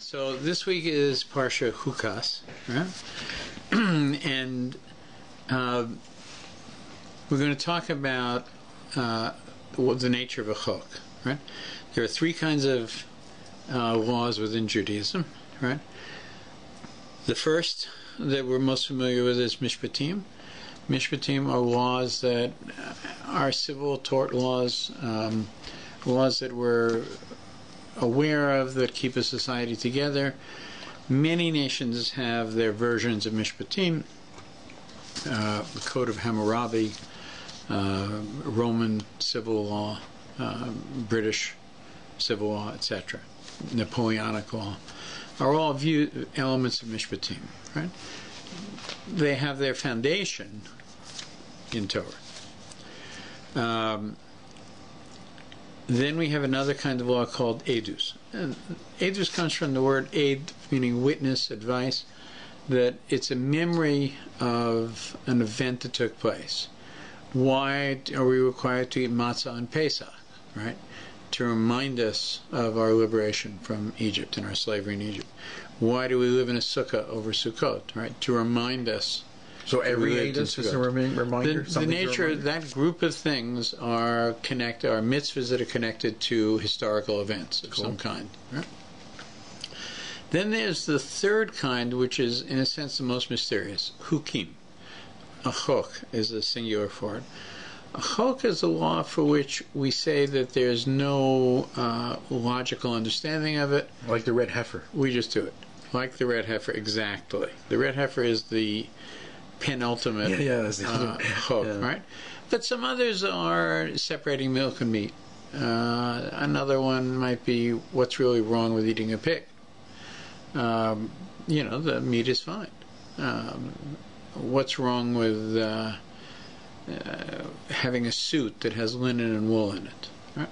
So this week is Parsha CHUKAT, right? And we're going to talk about the nature of a chok, right? There are three kinds of laws within Judaism, right? The first that we're most familiar with is mishpatim. Mishpatim are laws that are civil tort laws, laws that we're aware of that keep a society together. Many nations have their versions of mishpatim. The Code of Hammurabi, Roman civil law, British civil law, etc., Napoleonic law, are all elements of mishpatim, right? They have their foundation in Torah. Then we have another kind of law called edus. And edus comes from the word ed, meaning witness, advice, that it's a memory of an event that took place. Why are we required to eat matzah on Pesach, right? To remind us of our liberation from Egypt and our slavery in Egypt. Why do we live in a sukkah over Sukkot, right? To remind us. So every edus is a reminder? The nature of that group of things are mitzvahs that are connected to historical events of some kind, right? Then there's the third kind, which is, in a sense, the most mysterious, hukim. A chok is the singular for it. A chok is a law for which we say that there's no logical understanding of it. Like the red heifer. We just do it. Like the red heifer, exactly. The red heifer is the penultimate chok, right? But some others are separating milk and meat. Another one might be what's really wrong with eating a pig. The meat is fine. What's wrong with having a suit that has linen and wool in it? Right?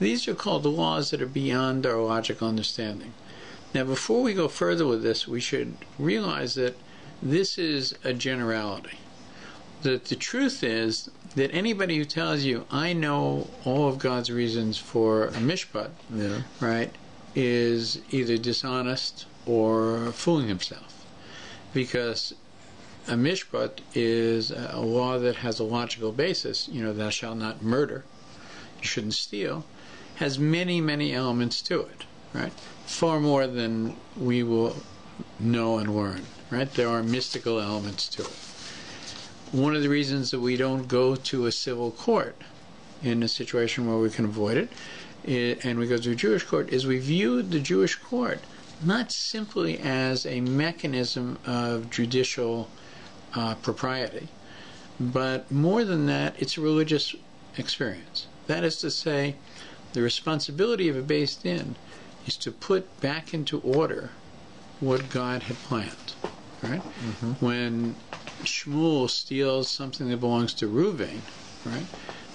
These are called the laws that are beyond our logical understanding. Now, before we go further with this, we should realize that this is a generality. That the truth is that anybody who tells you, I know all of God's reasons for a mishpat, right, is either dishonest or fooling himself. Because a mishpat is a law that has a logical basis. Thou shalt not murder, you shouldn't steal, has many, many elements to it, right? Far more than we will know and learn, right? There are mystical elements to it. One of the reasons that we don't go to a civil court in a situation where we can avoid it, and we go to a Jewish court, is we view the Jewish court not simply as a mechanism of judicial propriety, but more than that, it's a religious experience. That is to say, the responsibility of a Beis Din is to put back into order what God had planned, right? Mm-hmm. When Shmuel steals something that belongs to Reuven, right,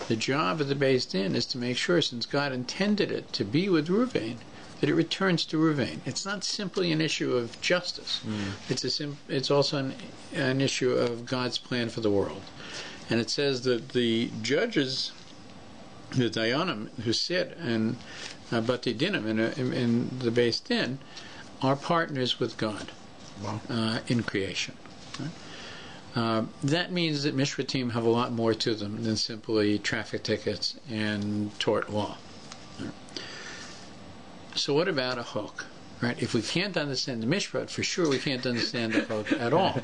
the job of the Beis Din is to make sure, since God intended it to be with Reuven, that it returns to Reuven. It's not simply an issue of justice. It's also an issue of God's plan for the world. And it says that the judges, the Dayanim, who sit in Bati Dinim, in the Beis Din, are partners with God in creation. Right? That means that mishpatim have a lot more to them than simply traffic tickets and tort law. Right? So what about a chok? Right? If we can't understand the mishpat, for sure we can't understand the chok at all.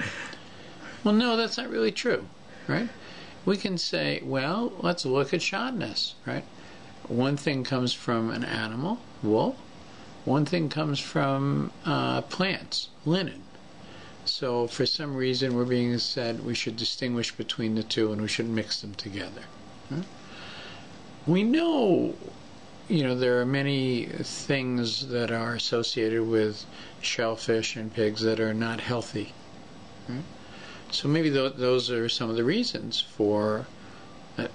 Well, no, that's not really true. Right? We can say, well, let's look at shadness. Right? One thing comes from an animal, wool. One thing comes from plants, linen. So for some reason we're being said we should distinguish between the two and we shouldn't mix them together. Right? We know, there are many things that are associated with shellfish and pigs that are not healthy. Right? So maybe those are some of the reasons for that.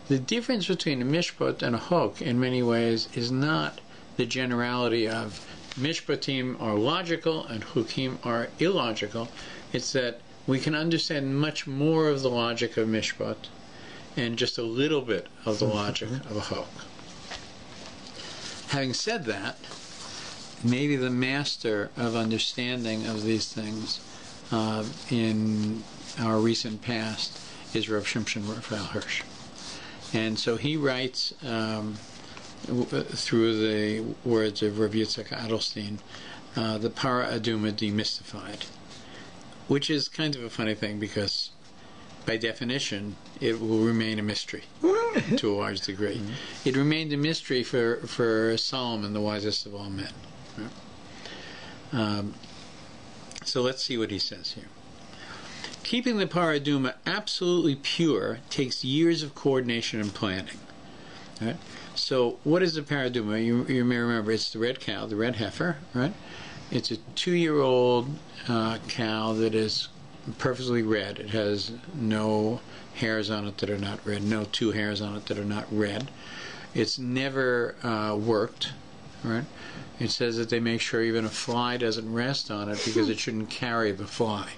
The difference between a mishpat and a chok in many ways is not the generality of mishpatim are logical and chukim are illogical. It's that we can understand much more of the logic of mishpat and just a little bit of the logic of a chok. Having said that, maybe the master of understanding of these things in our recent past is Rav Shimshon Raphael Hirsch. And so he writes through the words of Rav Yitzchak Adelstein, the Para Aduma Demystified, which is kind of a funny thing because by definition it will remain a mystery to a large degree. Mm-hmm. It remained a mystery for Solomon, the wisest of all men. Right? So let's see what he says here. Keeping the Para Aduma absolutely pure takes years of coordination and planning. Right? So what is the Para Aduma? You may remember it's the red cow, the red heifer, right? It's a 2-year-old cow that is perfectly red. It has no hairs on it that are not red, no 2 hairs on it that are not red. It's never worked, right? It says that they make sure even a fly doesn't rest on it because it shouldn't carry the fly.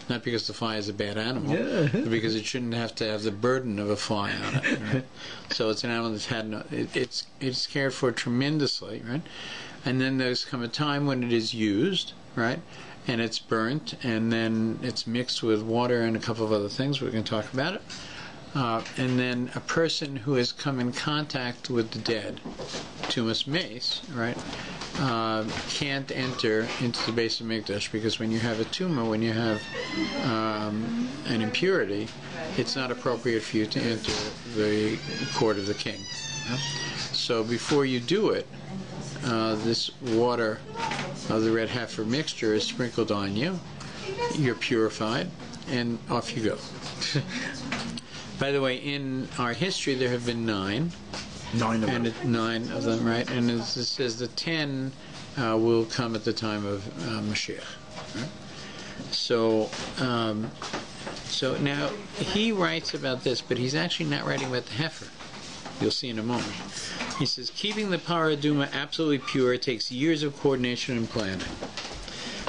Not because the fly is a bad animal, but because it shouldn't have to have the burden of a fly on it. Right? So it's an animal that's had no... It's cared for tremendously, right? And then there's come a time when it is used, right? And it's burnt, and then it's mixed with water and a couple of other things. We're going to talk about it. And then a person who has come in contact with the dead, Tumas Mace, right, can't enter into the base of Mikdash, because when you have a tumor, when you have an impurity, it's not appropriate for you to enter the court of the king. So before you do it, this water of the red heifer mixture is sprinkled on you. You're purified, and off you go. By the way, in our history, there have been 9. 9 of them. 9 of them, right? And it says the 10 will come at the time of Mashiach. Right? So now he writes about this, but he's actually not writing about the heifer. You'll see in a moment. He says, keeping the Para Aduma absolutely pure takes years of coordination and planning.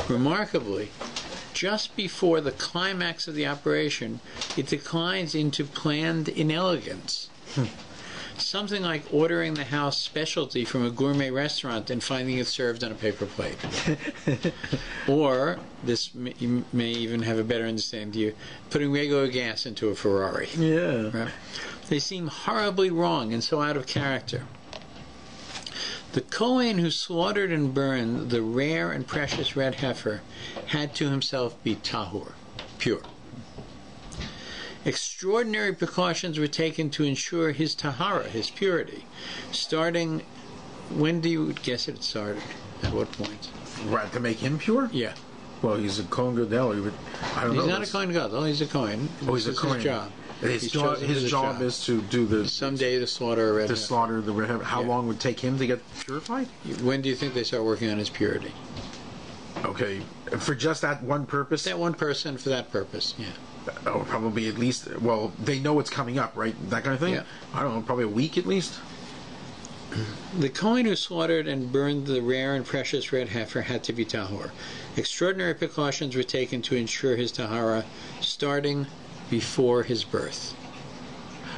Remarkably, just before the climax of the operation, it declines into planned inelegance. Something like ordering the house specialty from a gourmet restaurant and finding it served on a paper plate. Or, you may even have a better understanding to you, putting regular gas into a Ferrari. Yeah. Right? They seem horribly wrong and so out of character. The Kohen who slaughtered and burned the rare and precious red heifer had to himself be tahor, pure. Extraordinary precautions were taken to ensure his tahara, his purity. Starting, when do you guess it started? At what point? Right, to make him pure? Yeah. Well, he's a Kohen Gadol. I don't know. He's not a Kohen Gadol. He's a Kohen. Oh, he's a Kohen. His job. His job is to do the... Someday to slaughter a red heifer. To slaughter the red heifer. How long would it take him to get purified? When do you think they start working on his purity? Okay. For just that one purpose? That one person for that purpose, yeah. Oh, probably at least... Well, they know it's coming up, right? That kind of thing? Yeah. I don't know, probably a week at least? The Kohen who slaughtered and burned the rare and precious red heifer had to be tahor. Extraordinary precautions were taken to ensure his tahara, starting before his birth.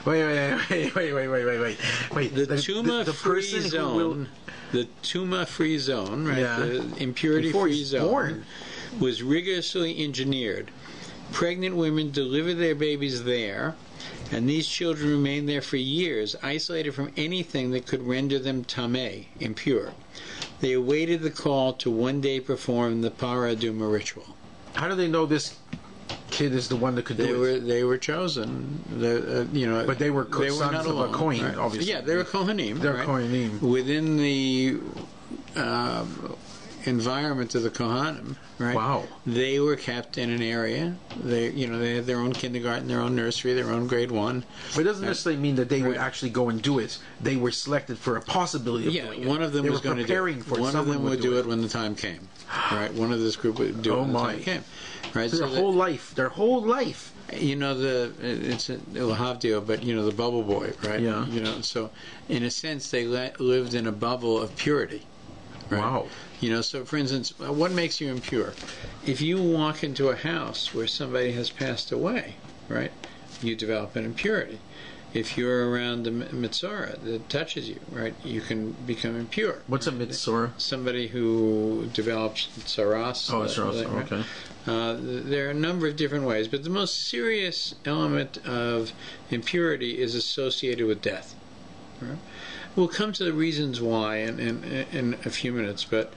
Wait. The tumor-free zone, the tumor-free zone, right? Yeah. The impurity-free zone born. Was rigorously engineered. Pregnant women delivered their babies there, and these children remained there for years, isolated from anything that could render them tameh, impure. They awaited the call to one day perform the Para Aduma ritual. How do they know this kid is the one that could do it? They were chosen. But they were sons not of alone, a Kohen, right? obviously. Yeah, they were Kohanim. They're right? Kohanim. Within the environment of the Kohanim, right? Wow. They were kept in an area. They had their own kindergarten, their own nursery, their own grade 1. But it doesn't necessarily mean that they would actually go and do it. They were selected for a possibility of doing it. One of them was going to do it. One of them would do it when the time came. Right? One of this group would do it when the time came. Right? So their whole life. It's a Lahavdil, but the bubble boy, right? Yeah. So in a sense, they lived in a bubble of purity. Right? Wow. So for instance, what makes you impure? If you walk into a house where somebody has passed away, right, you develop an impurity. if you're around the Mitzvah that touches you, right, you can become impure. What's a Mitzvah? Somebody who develops tsaras. Oh, tsaras, okay. There are a number of different ways, but the most serious element of impurity is associated with death. Right? We'll come to the reasons why in a few minutes, but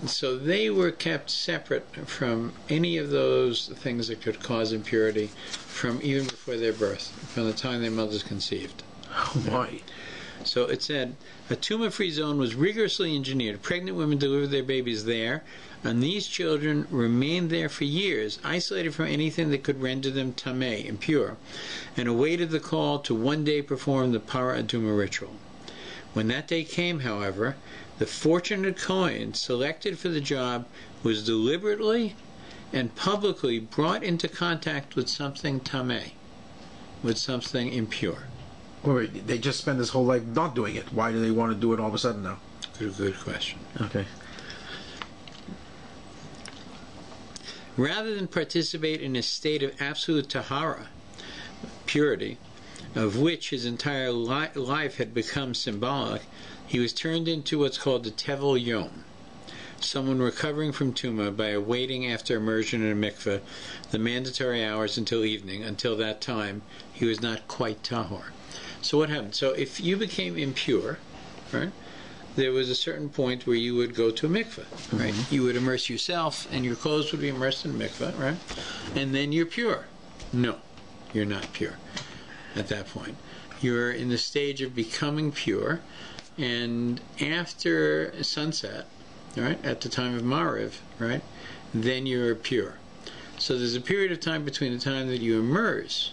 so they were kept separate from any of those things that could cause impurity from even before their birth, from the time their mothers conceived. Why? So it said, a tumor-free zone was rigorously engineered. Pregnant women delivered their babies there, and these children remained there for years, isolated from anything that could render them tameh, impure, and awaited the call to one day perform the para aduma ritual. When that day came, however, the fortunate Kohen selected for the job was deliberately and publicly brought into contact with something tameh, with something impure. Wait, they just spend this whole life not doing it. Why do they want to do it all of a sudden now? Good question. Okay. Rather than participate in a state of absolute tahara, purity, of which his entire life had become symbolic, he was turned into what's called the Tevel Yom, someone recovering from Tuma by awaiting after immersion in a mikveh the mandatory hours until evening. Until that time, he was not quite tahor. So what happened? So if you became impure, right, there was a certain point where you would go to a mikveh, right? Mm-hmm. You would immerse yourself, and your clothes would be immersed in a mikveh, right? And then you're pure. No, you're not pure at that point. You're in the stage of becoming pure, and after sunset, right, at the time of Mariv, right, then you're pure. So there's a period of time between the time that you immerse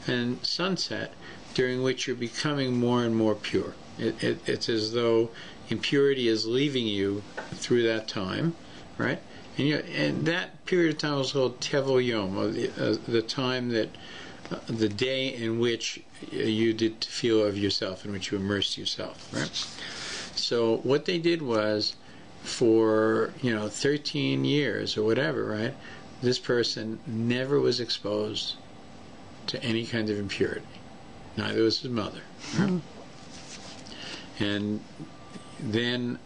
and sunset during which you're becoming more and more pure. It's as though impurity is leaving you through that time, right? And that period of time is called Tevel Yom, the time that, the day in which you did feel of yourself, in which you immersed yourself, right? So what they did was, for 13 years or whatever, right, this person never was exposed to any kind of impurity. Neither was his mother. Right? And then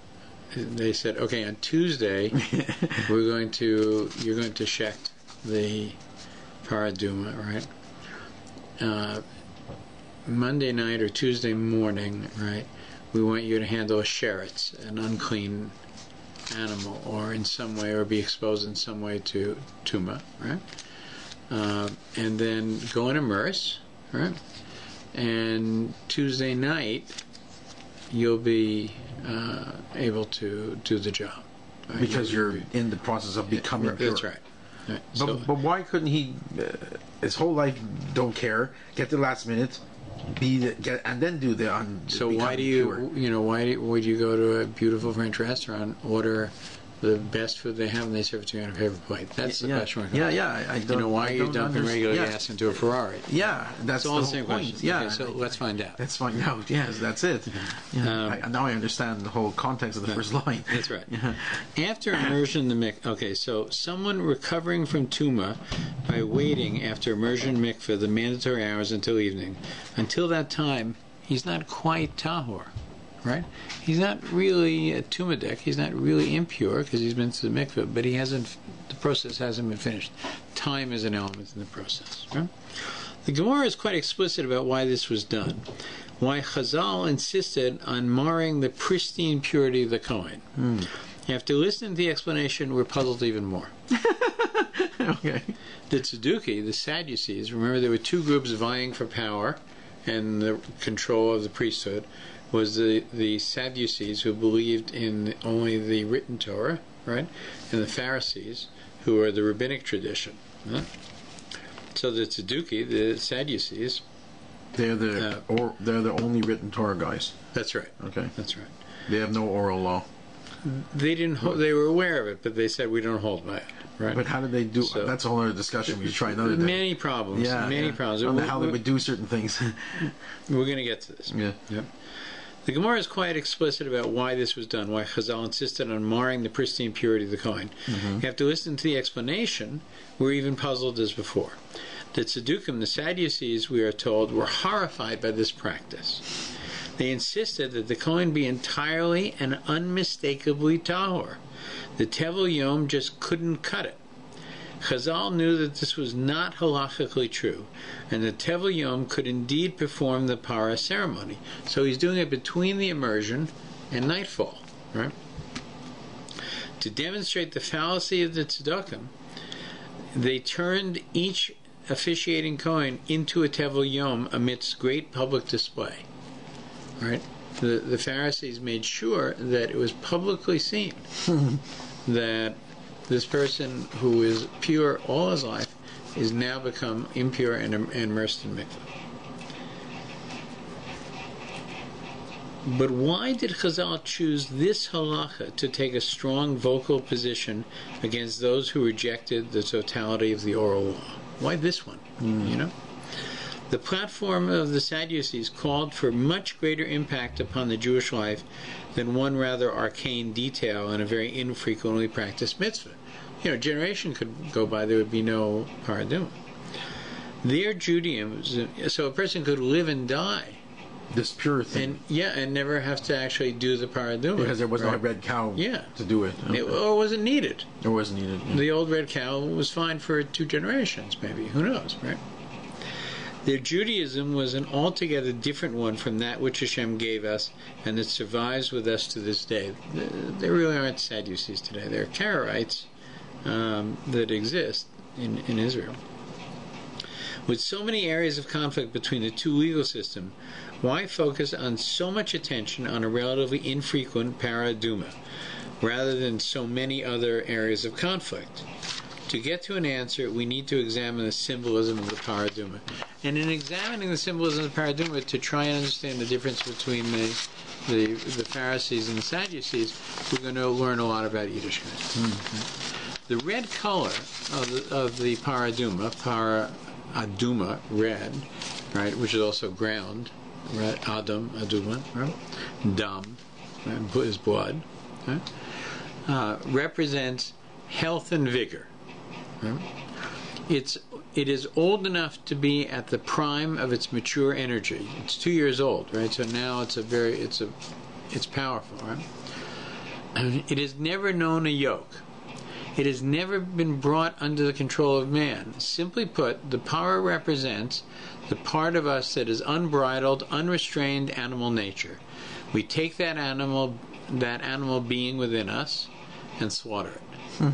they said, okay, on Tuesday you're going to shecht the paraduma, right? Monday night or Tuesday morning, right, we want you to handle a sheretz, an unclean animal, or in some way, or be exposed in some way to tuma, right? And then go and immerse, right? And Tuesday night you'll be able to do the job, right? Because you're in the process of becoming pure. That's right. Right. But why couldn't he his whole life don't care, get the last minute, and then do the so why do you pure? Why would you go to a beautiful French restaurant, order the best food they have, and they serve it to you on a paper plate? That's the question. I don't. Why are you dumping regular gas into a Ferrari? Yeah, that's all the whole same point. question. Yeah, okay, so let's find out. Let's find out. Yes, that's it. Yeah. Now I understand the whole context of the first line. That's right. After immersion in the mikveh. Okay, so someone recovering from tuma by waiting after immersion in mikveh the mandatory hours until evening. Until that time, he's not quite tahor. Right? He's not really a tumadek. He's not really impure because he's been to the mikveh, but the process hasn't been finished. Time is an element in the process. Right? The Gemara is quite explicit about why this was done. Why Chazal insisted on marring the pristine purity of the Kohen. After listening to the explanation, we're puzzled even more. Okay. The Tzeduki, the Sadducees, remember there were two groups vying for power and the control of the priesthood. Was the Sadducees, who believed in only the written Torah, right, and the Pharisees, who are the rabbinic tradition. Right? So the Tzeduki, the Sadducees, they're the only written Torah guys. That's right. Okay, that's right. They have no oral law. They didn't. They were aware of it, but they said we don't hold by it. Right. But how did they do? So, that's a whole other discussion. We try another day. Many problems. Yeah, many problems. I don't know how they would do certain things. We're going to get to this. Yeah. Yep. The Gemara is quite explicit about why this was done, why Chazal insisted on marring the pristine purity of the Kohen. You have to listen to the explanation. We're even puzzled as before. The Tzaddukim, the Sadducees, we are told, were horrified by this practice. They insisted that the Kohen be entirely and unmistakably tahor. The Tevel Yom just couldn't cut it. Chazal knew that this was not halachically true, and the Tevel Yom could indeed perform the para ceremony. So he's doing it between the immersion and nightfall, right? To demonstrate the fallacy of the Tzaddukim, they turned each officiating Kohen into a Tevel Yom amidst great public display. Right? The Pharisees made sure that it was publicly seen that this person who is pure all his life is now become impure and immersed in mikveh. But why did Chazal choose this halacha to take a strong vocal position against those who rejected the totality of the oral law? Why this one? You know? The platform of the Sadducees called for much greater impact upon the Jewish life than one rather arcane detail in a very infrequently practiced mitzvah. You know, a generation could go by, there would be no paraduma. Their Judaism, so a person could live and die. This pure thing. And never have to actually do the paraduma. Because there was no red cow to do it. Okay. Or wasn't needed. It wasn't needed. Yeah. The old red cow was fine for 2 generations, maybe. Who knows, right? Their Judaism was an altogether different one from that which Hashem gave us and that survives with us to this day. There really aren't Sadducees today. There are Karaites that exist in Israel. With so many areas of conflict between the two legal systems, why focus on so much attention on a relatively infrequent paraduma, rather than so many other areas of conflict? To get to an answer, we need to examine the symbolism of the paraduma. And in examining the symbolism of the paraduma, to try and understand the difference between the Pharisees and the Sadducees, we're going to learn a lot about Yiddishkeit. Mm-hmm. The red color of the paraduma, paraduma, red, right, which is also ground, red, Adam, aduma, right? Dam, right, is blood, right? Represents health and vigor. Right? It is old enough to be at the prime of its mature energy. It's 2 years old, right? So now it's powerful, right? It has never known a yoke. It has never been brought under the control of man. Simply put, the power represents the part of us that is unbridled, unrestrained animal nature. We take that animal being within us and slaughter it.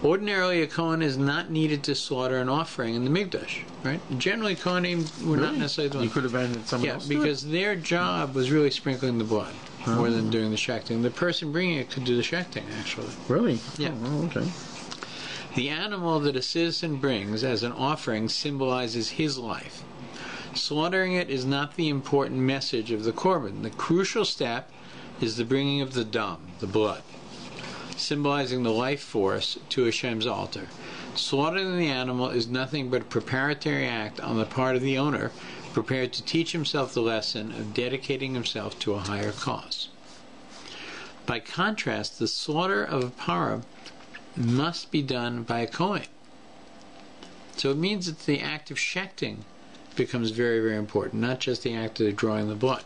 Ordinarily, a Kohen is not needed to slaughter an offering in the Mikdash, right? Generally, Kohanim were not necessarily the ones. You could have been someone else. Yeah, because their job was really sprinkling the blood more than doing the shechting. The person bringing it could do the shechting, actually. Really? Yeah. Oh, okay. The animal that a citizen brings as an offering symbolizes his life. Slaughtering it is not the important message of the korban. The crucial step is the bringing of the dam, the blood, symbolizing the life force to Hashem's altar. Slaughtering the animal is nothing but a preparatory act on the part of the owner, prepared to teach himself the lesson of dedicating himself to a higher cause. By contrast, the slaughter of a parah must be done by a Kohen. So it means that the act of shechting becomes very, very important, not just the act of drawing the blood.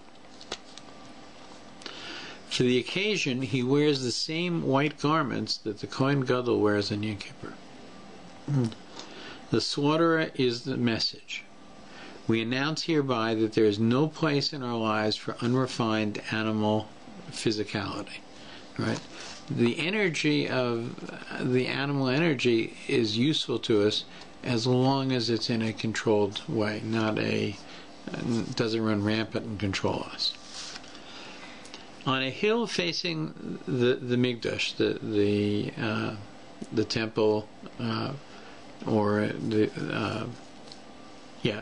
For the occasion, he wears the same white garments that the Kohen Gadol wears on Yom Kippur. The slaughterer is the message. We announce hereby that there is no place in our lives for unrefined animal physicality. Right? The energy of the animal energy is useful to us as long as it's in a controlled way, doesn't run rampant and control us. On a hill facing the Mikdash, the temple,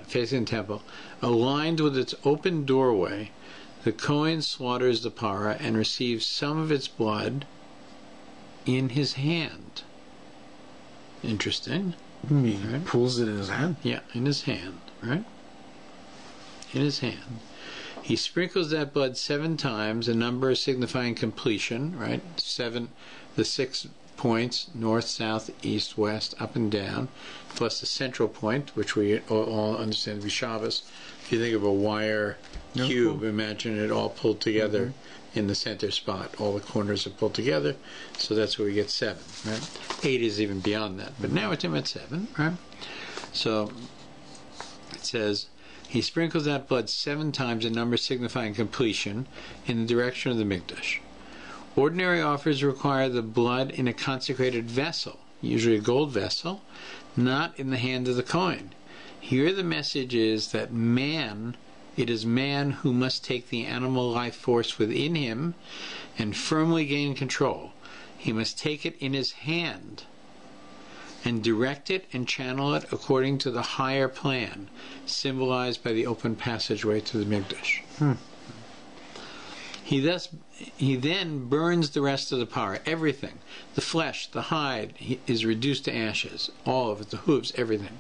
facing the temple, aligned with its open doorway, the Kohen slaughters the parah and receives some of its blood in his hand. Interesting. He pulls it in his hand? Yeah, in his hand, right? In his hand. He sprinkles that blood 7 times, a number signifying completion, right? 7, the 6 points, north, south, east, west, up and down, plus the central point, which we all understand to be Shabbos. If you think of a wire cube, imagine it all pulled together in the center spot. All the corners are pulled together, so that's where we get 7, right? 8 is even beyond that, but now we're talking about 7, right? So it says, he sprinkles out blood 7 times, a number signifying completion, in the direction of the Mikdash. Ordinary offers require the blood in a consecrated vessel, usually a gold vessel, not in the hand of the Kohen. Here the message is that it is man who must take the animal life force within him and firmly gain control. He must take it in his hand and direct it and channel it according to the higher plan, symbolized by the open passageway to the Mikdash. He then burns the rest of the parah, everything. The flesh, the hide is reduced to ashes, all of it, the hooves, everything.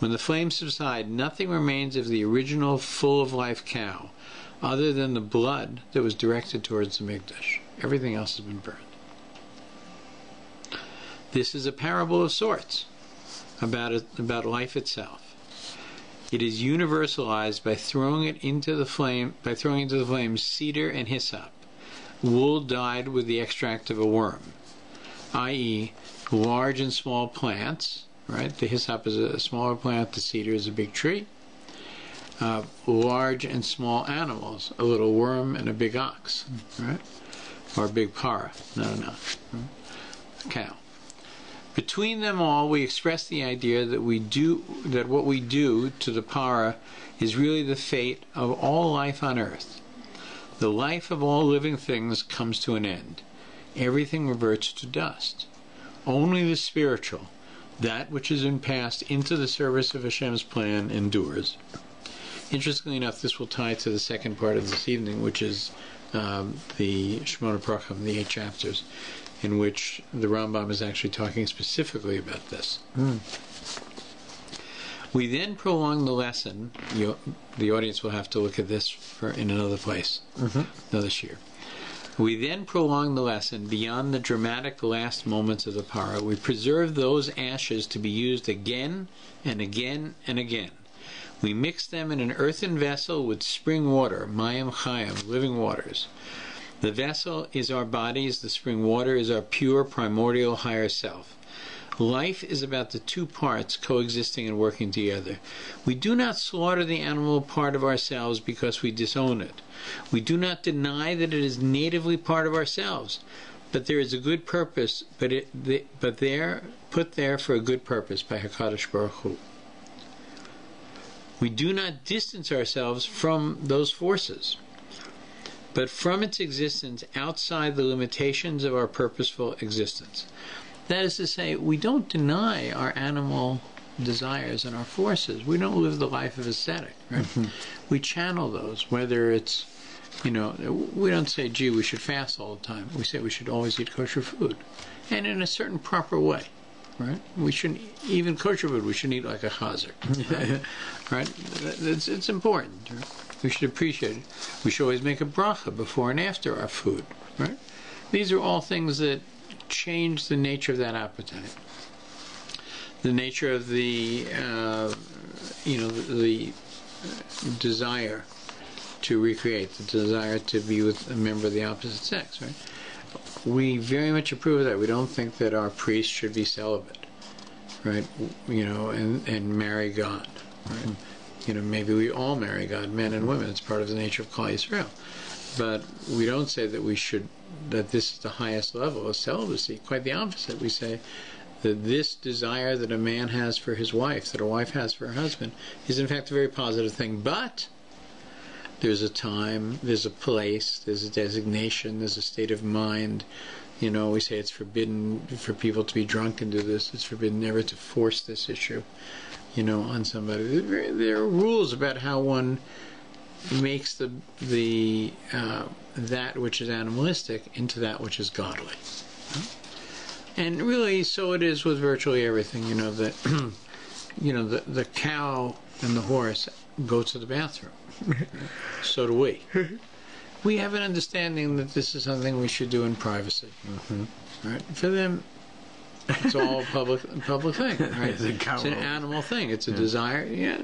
When the flames subside, nothing remains of the original full-of-life cow, other than the blood that was directed towards the Mikdash. Everything else has been burned. This is a parable of sorts about life itself. It is universalized by throwing into the flame cedar and hyssop, wool dyed with the extract of a worm, i.e., large and small plants. Right, the hyssop is a smaller plant. The cedar is a big tree. Large and small animals, a little worm and a big ox, right, or a big parah. No, a cow. Between them all, we express the idea that what we do to the parah is really the fate of all life on earth. The life of all living things comes to an end. Everything reverts to dust. Only the spiritual, that which has been passed into the service of Hashem's plan, endures. Interestingly enough, this will tie to the second part of this evening, which is the Shemona Brachim, the 8 chapters, in which the Rambam is actually talking specifically about this. We then prolong the lesson. The audience will have to look at this in another place, another shiur. We then prolong the lesson beyond the dramatic last moments of the parah. We preserve those ashes to be used again and again and again. We mix them in an earthen vessel with spring water, mayim chayim, living waters. The vessel is our bodies, the spring water is our pure, primordial, higher self. Life is about the 2 parts coexisting and working together. We do not slaughter the animal part of ourselves because we disown it. We do not deny that it is natively part of ourselves, but there is a good purpose, but there put there for a good purpose by HaKadosh Baruch Hu. We do not distance ourselves from those forces, but from its existence outside the limitations of our purposeful existence. That is to say, we don't deny our animal desires and our forces. We don't live the life of ascetic, right? We channel those, whether it's, we don't say, gee, we should fast all the time. We say we should always eat kosher food, and in a certain proper way, right? We shouldn't, even kosher food, we shouldn't eat like a chazer, right? It's important, right? We should appreciate it. We should always make a bracha before and after our food, right? These are all things that change the nature of that appetite, the nature of the desire to recreate, the desire to be with a member of the opposite sex, right? We very much approve of that. We don't think that our priests should be celibate, right? And marry God, right? Maybe we all marry God, men and women. It's part of the nature of Klal Yisrael. But we don't say that this is the highest level of celibacy. Quite the opposite. We say that this desire that a man has for his wife, that a wife has for her husband, is in fact a very positive thing. But there's a time, there's a place, there's a designation, there's a state of mind. We say it's forbidden for people to be drunk and do this. It's forbidden never to force this issue, on somebody. There are rules about how one makes that which is animalistic into that which is godly. And really, so it is with virtually everything. The cow and the horse go to the bathroom. So do we. we have an understanding that this is something we should do in privacy. Right? For them, it's all a public thing. Right? It's an animal thing. It's a desire. Yeah,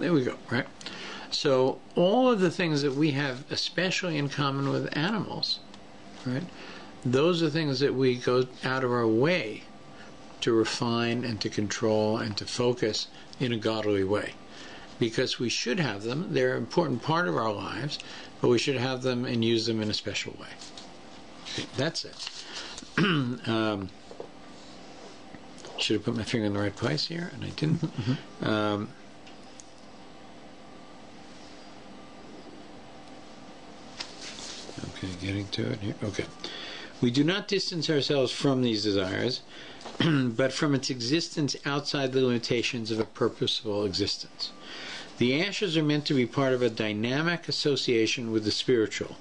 there we go. Right? So all of the things that we have especially in common with animals, right? Those are things that we go out of our way to refine and to control and to focus in a godly way. Because we should have them. They're an important part of our lives, but we should have them and use them in a special way. Okay, that's it. Should have put my finger in the right place here, and I didn't. Okay, getting to it here. Okay. We do not distance ourselves from these desires, but from its existence outside the limitations of a purposeful existence. The ashes are meant to be part of a dynamic association with the spiritual,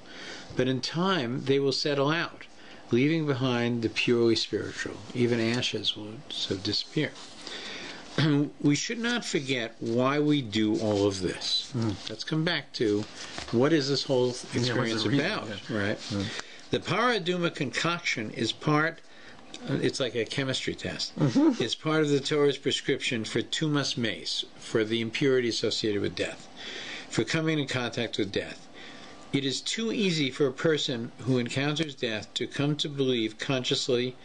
but in time they will settle out, leaving behind the purely spiritual. Even ashes will so disappear. We should not forget why we do all of this. Let's come back to what is this whole experience about, right? The Paraduma concoction is part, it's like a chemistry test, it's part of the Torah's prescription for tumas mace, for the impurity associated with death, for coming in contact with death. It is too easy for a person who encounters death to come to believe consciously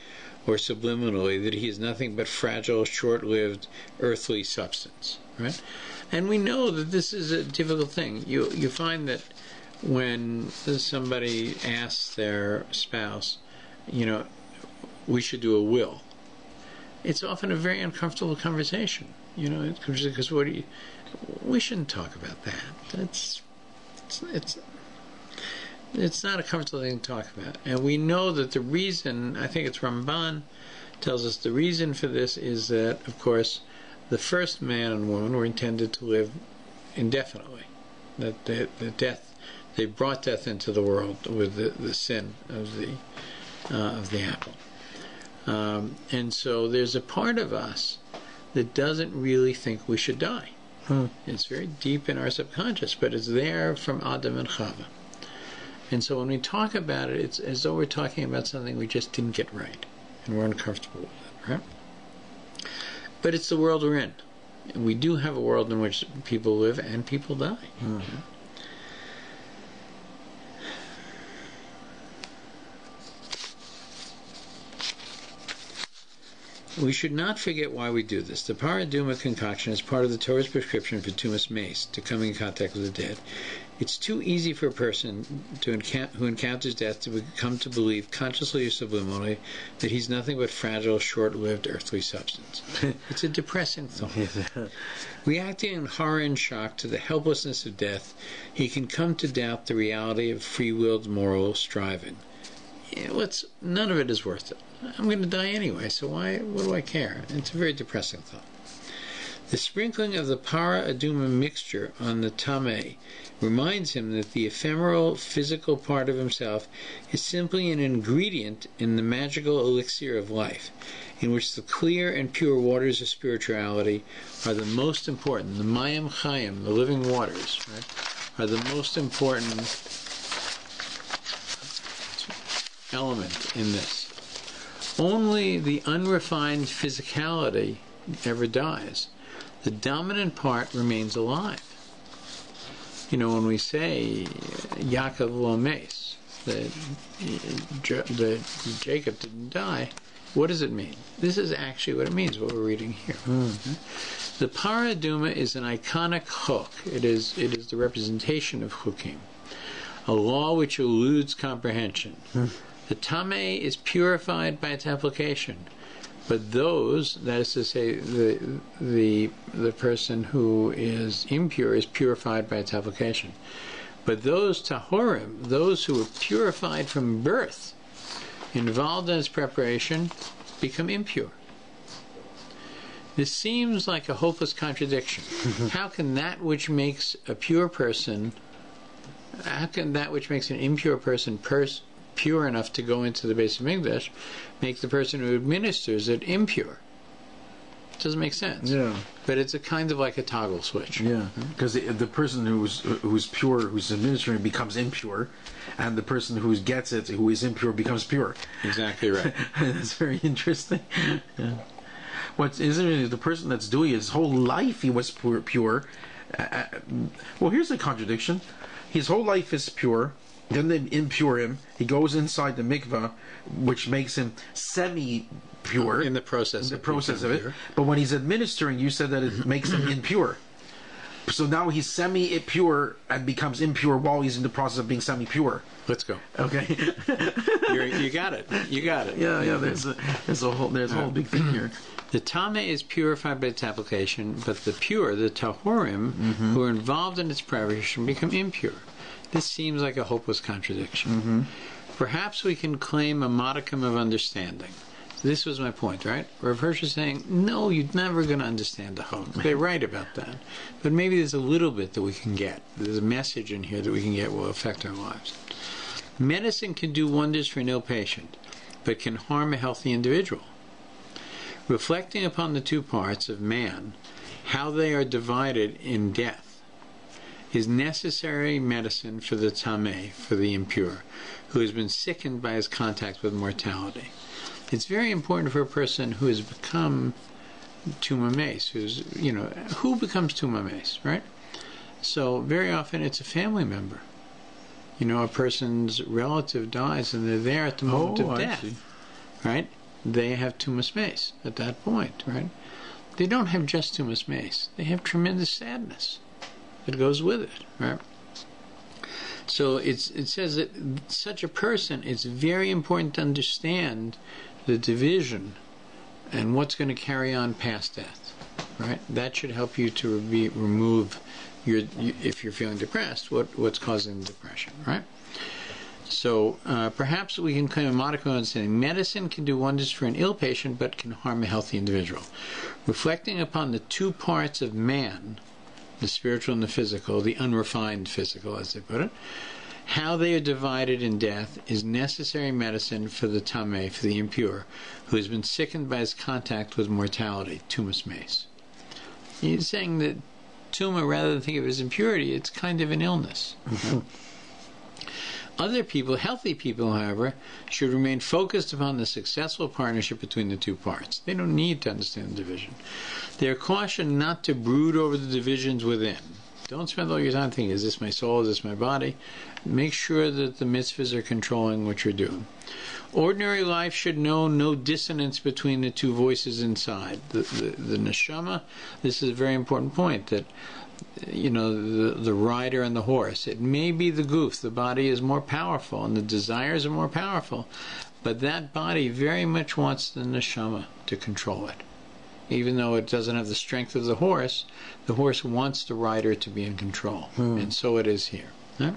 or subliminally that he is nothing but fragile, short-lived, earthly substance, right? And we know that this is a difficult thing. You find that when somebody asks their spouse, you know, we should do a will, it's often a very uncomfortable conversation, you know, because we shouldn't talk about that. It's not a comfortable thing to talk about. And we know that the reason, I think it's Ramban tells us the reason for this is that, of course, the first man and woman were intended to live indefinitely. That they brought death into the world with the sin of the apple. And so there's a part of us that doesn't really think we should die. It's very deep in our subconscious, but it's there from Adam and Chava. And so when we talk about it, it's as though we're talking about something we just didn't get right, and we're uncomfortable with it, right? But it's the world we're in. And we do have a world in which people live and people die. We should not forget why we do this. The Paraduma concoction is part of the Torah's prescription for tumas mace, to come in contact with the dead. It's too easy for a person who encounters death to come to believe, consciously or subliminally, that he's nothing but fragile, short-lived earthly substance. It's a depressing thought. Reacting in horror and shock to the helplessness of death, he can come to doubt the reality of free-willed moral striving. None of it is worth it. I'm going to die anyway, so what do I care? It's a very depressing thought. The sprinkling of the para aduma mixture on the tameh reminds him that the ephemeral physical part of himself is simply an ingredient in the magical elixir of life, in which the clear and pure waters of spirituality are the most important. The mayim chayim, the living waters, right, are the most important element in this. Only the unrefined physicality ever dies. The dominant part remains alive. You know, when we say Yaakov lo mes, that Jacob didn't die, what does it mean? This is actually what it means, what we're reading here. The Paraduma is an iconic chok. It is the representation of chukim, a law which eludes comprehension. The tameh is purified by its application, but those, that is to say, the person who is impure is purified by its application. But those tahorim, those who are purified from birth, involved in its preparation, become impure. This seems like a hopeless contradiction. How can that which makes a pure person, how can that which makes an impure person pure enough to go into the Beis Hamikdash make the person who administers it impure? Doesn't make sense. Yeah. But it's a kind of like a toggle switch. Yeah, because the person who's pure, who's administering, becomes impure, and the person who gets it, who is impure, becomes pure. Exactly right. That's very interesting. Yeah. What's interesting, the person that's doing it, his whole life he was pure. Well, here's a contradiction. His whole life is pure. Then they impure him. He goes inside the mikvah, which makes him semi-pure. In the process of it. But when he's administering, you said that it makes him impure. So now he's semi-pure and becomes impure while he's in the process of being semi-pure. Let's go. Okay. You got it. You got it. Yeah. There's a whole big thing here. The Tameh is purified by its application, but the pure, the Tahorim, who are involved in its preparation, become impure. This seems like a hopeless contradiction. Perhaps we can claim a modicum of understanding. This was my point, right? Rav Hirsch is saying, no, you're never going to understand the hope. They're right about that. But maybe there's a little bit that we can get. There's a message in here that we can get will affect our lives. Medicine can do wonders for an ill patient, but can harm a healthy individual. Reflecting upon the two parts of man, how they are divided in death, is necessary medicine for the tameh, for the impure, who has been sickened by his contact with mortality. It's very important for a person who has become tuma mace, who becomes tuma mace, right? So very often it's a family member. A person's relative dies and they're there at the moment of death, right? They have tumas mace at that point, right? They don't have just tumas mace. They have tremendous sadness that goes with it, right? So it says that such a person, it's very important to understand the division and what's going to carry on past death, right? That should help you to remove if you're feeling depressed, what's causing the depression, right? So perhaps we can claim a modicum of understanding. Medicine can do wonders for an ill patient, but can harm a healthy individual. Reflecting upon the two parts of man, the spiritual and the physical, the unrefined physical, as they put it, how they are divided in death is necessary medicine for the tameh, for the impure, who has been sickened by his contact with mortality, tumas mace. He's saying that tumah, rather than think of it as impurity, it's kind of an illness. Other people, healthy people, however, should remain focused upon the successful partnership between the two parts. They don't need to understand the division. They are cautioned not to brood over the divisions within. Don't spend all your time thinking, is this my soul, is this my body? Make sure that the mitzvahs are controlling what you're doing. Ordinary life should know no dissonance between the two voices inside. The neshama, this is a very important point, that the rider and the horse. It may be the goof, the body is more powerful and the desires are more powerful, but that body very much wants the neshama to control it. Even though it doesn't have the strength of the horse wants the rider to be in control. And so it is here. Right?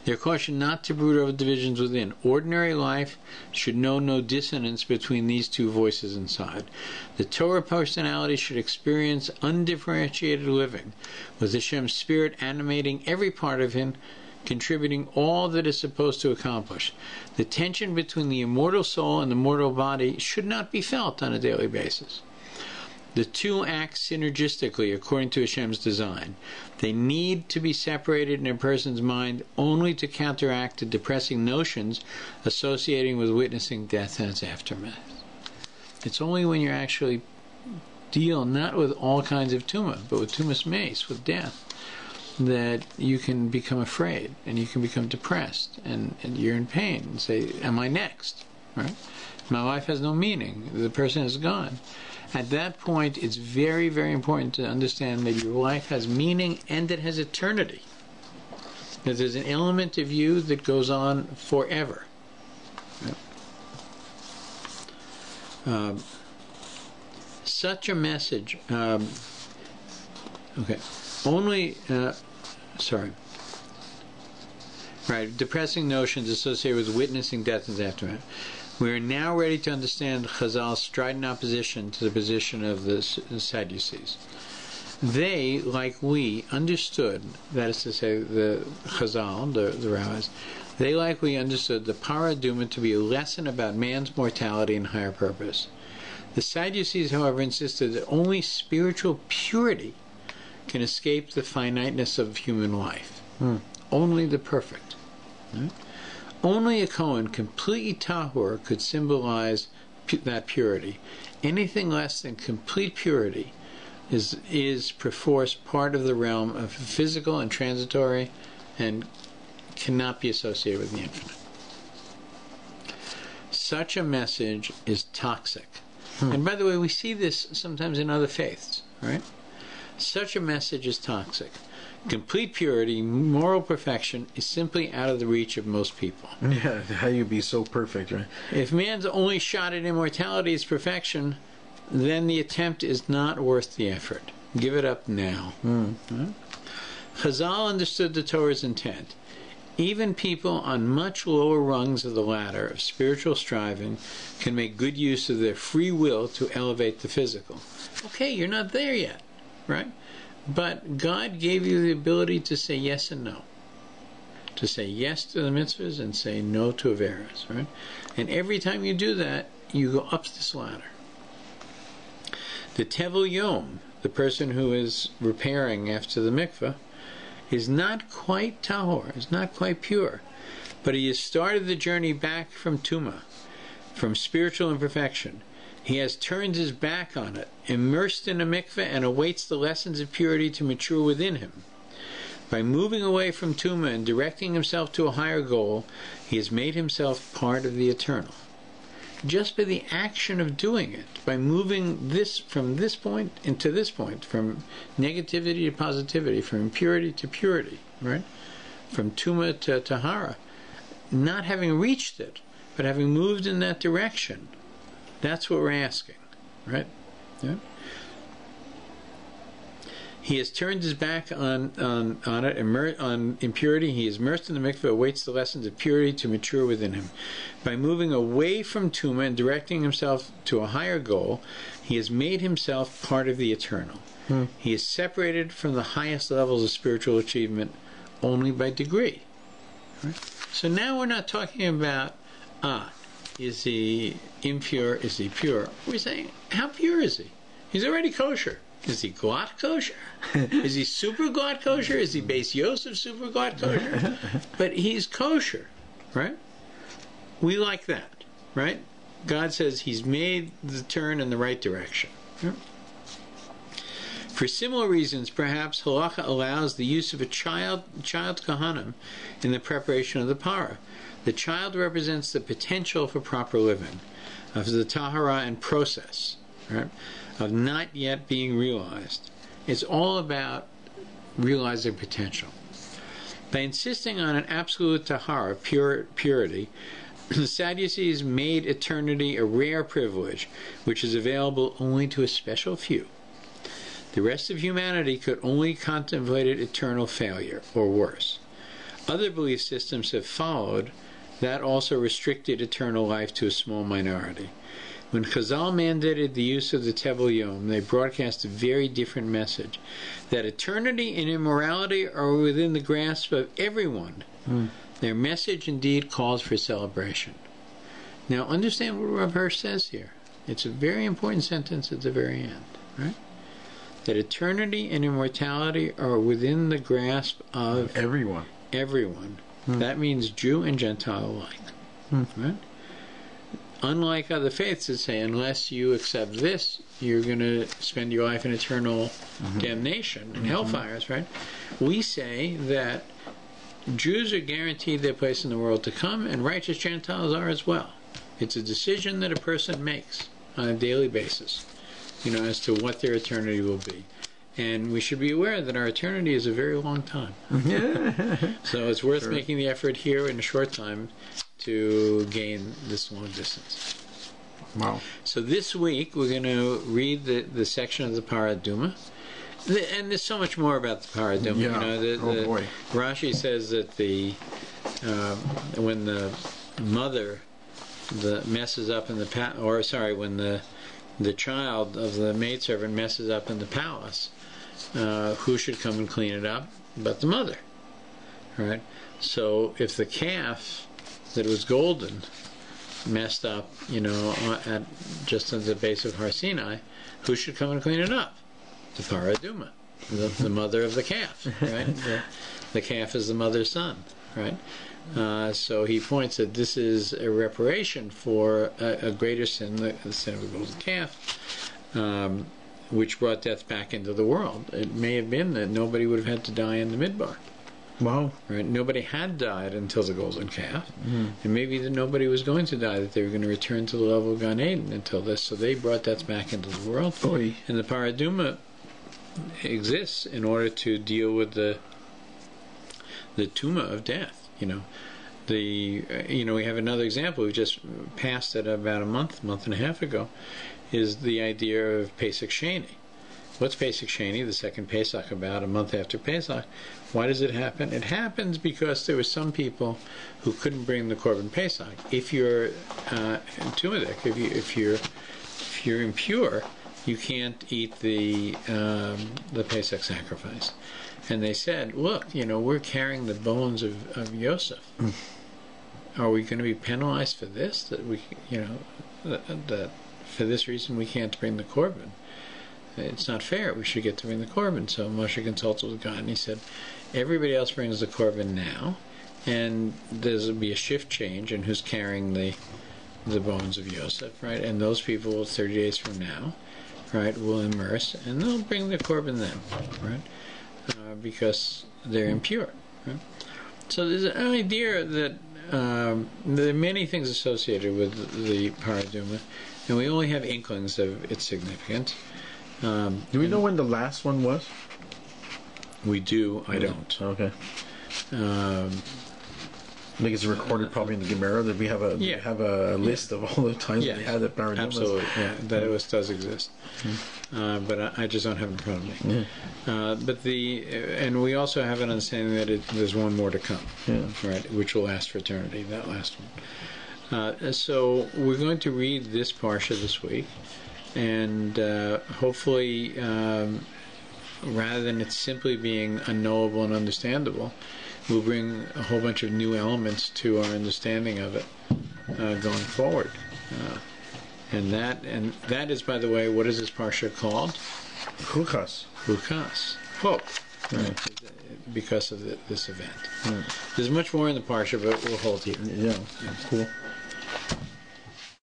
They are cautioned not to brood over divisions within. Ordinary life should know no dissonance between these two voices inside. The Torah personality should experience undifferentiated living, with Hashem's spirit animating every part of him, contributing all that is supposed to accomplish. The tension between the immortal soul and the mortal body should not be felt on a daily basis. The two act synergistically according to Hashem's design. They need to be separated in a person's mind only to counteract the depressing notions associating with witnessing death and its aftermath. It's only when you actually deal not with all kinds of tumah, but with tumas mace, with death, that you can become afraid and you can become depressed and you're in pain and say, am I next? Right? My life has no meaning. The person is gone. At that point, it's very, very important to understand that your life has meaning and it has eternity. That there's an element of you that goes on forever. Such a message. Depressing notions associated with witnessing death and aftermath. We are now ready to understand Chazal's strident opposition to the position of the Sadducees. They, like we, understood, that is to say, the Chazal, the rabbis, they, like we, understood the Paraduma to be a lesson about man's mortality and higher purpose. The Sadducees, however, insisted that only spiritual purity can escape the finiteness of human life. Only the perfect. Right? Only a Kohen completely tahor could symbolize that purity. Anything less than complete purity is perforce part of the realm of physical and transitory and cannot be associated with the infinite. Such a message is toxic. And by the way, we see this sometimes in other faiths, right? Such a message is toxic. Complete purity, moral perfection, is simply out of the reach of most people. Yeah, how you be so perfect, right? If man's only shot at immortality is perfection, then the attempt is not worth the effort. Give it up now. Right? Chazal understood the Torah's intent. Even people on much lower rungs of the ladder of spiritual striving can make good use of their free will to elevate the physical. Okay, you're not there yet, right? But God gave you the ability to say yes and no. To say yes to the mitzvahs and say no to averas, right? And every time you do that, you go up this ladder. The Tevel Yom, the person who is repairing after the mikveh, is not quite tahor, is not quite pure, but he has started the journey back from Tumah, from spiritual imperfection. He has turned his back on it, immersed in a mikveh, and awaits the lessons of purity to mature within him. By moving away from Tumah and directing himself to a higher goal, he has made himself part of the eternal. Just by the action of doing it, by moving this from this point into this point, from negativity to positivity, from impurity to purity, right? From Tumah to Tahara, not having reached it, but having moved in that direction, that's what we're asking, right? Yeah. He has turned his back on impurity. He is immersed in the mikveh, awaits the lessons of purity to mature within him. By moving away from Tumah and directing himself to a higher goal, he has made himself part of the eternal. He is separated from the highest levels of spiritual achievement only by degree. Right? So now we're not talking about, is he impure, is he pure? We're saying, how pure is he? He's already kosher. Is he glot kosher? Is he super glot kosher? Is he Beis Yosef super glot kosher? But he's kosher, right? We like that, right? God says he's made the turn in the right direction. Yeah. For similar reasons, perhaps halacha allows the use of a child kahanim in the preparation of the para. The child represents the potential for proper living, of the tahara and process, right? Of not yet being realized. It's all about realizing potential. By insisting on an absolute tahara, purity, the Sadducees made eternity a rare privilege, which is available only to a special few. The rest of humanity could only contemplate eternal failure, or worse. Other belief systems have followed that also restricted eternal life to a small minority. When Chazal mandated the use of the Tevel Yom, they broadcast a very different message, that eternity and immorality are within the grasp of everyone. Their message indeed calls for celebration. Now understand what Rav Hirsch says here. It's a very important sentence at the very end, right? That eternity and immortality are within the grasp of everyone. That means Jew and Gentile alike, right? Unlike other faiths that say, unless you accept this, you're going to spend your life in eternal damnation and hellfires, right? We say that Jews are guaranteed their place in the world to come, and righteous Gentiles are as well. It's a decision that a person makes on a daily basis, as to what their eternity will be. And we should be aware that our eternity is a very long time. So it's worth making the effort here in a short time to gain this long distance. Wow. So this week we're going to read the section of the Paraduma. And there's so much more about the Paraduma. Yeah. Boy. Rashi says that when the mother messes up in when the child of the maidservant messes up in the palace, who should come and clean it up but the mother, right? So if the calf that was golden messed up, at just at the base of Har Sinai, who should come and clean it up? The Paraduma, the mother of the calf, right? The calf is the mother's son, right? So he points that this is a reparation for a greater sin, the sin of the golden calf, which brought death back into the world. It may have been that nobody would have had to die in the Midbar. Wow. Right? Nobody had died until the golden calf. And maybe that nobody was going to die, that they were going to return to the level of Gan Eden until this. So they brought death back into the world. Oy. And the Paraduma exists in order to deal with the tuma of death. We have another example we just passed it about a month and a half ago, is the idea of Pesach Sheni. What's Pesach Sheni, the second Pesach, about a month after Pesach? Why does it happen? It happens because there were some people who couldn't bring the Korban Pesach. If you're tumadik, if you're impure, you can't eat the Pesach sacrifice. And they said, look, we're carrying the bones of Yosef. Are we going to be penalized for this? That we, that for this reason we can't bring the Korban? It's not fair. We should get to bring the Korban. So Moshe consulted with God, and he said, everybody else brings the Korban now, and there'll be a shift change in who's carrying the bones of Yosef, right? And those people, 30 days from now, right, will immerse, and they'll bring the Korban then, right? Because they're impure, right? So there's an idea that there are many things associated with the Paraduma, and we only have inklings of its significance. Do we know when the last one was? We do. I don't. Okay. I think it's recorded probably in the Gemara that we have a list of all the times we had the Paraduma. Absolutely. Yeah, that does exist. But I just don't have it in front of me. And we also have an understanding that there's one more to come, right, which will last for eternity. That last one. So we're going to read this parsha this week, and hopefully, rather than it simply being unknowable and understandable, we'll bring a whole bunch of new elements to our understanding of it going forward. And that is, by the way, what is this parsha called? CHUKAT. CHUKAT. Hope. Right. Because of this event. There's much more in the parsha, but we'll hold here. Yeah. Cool.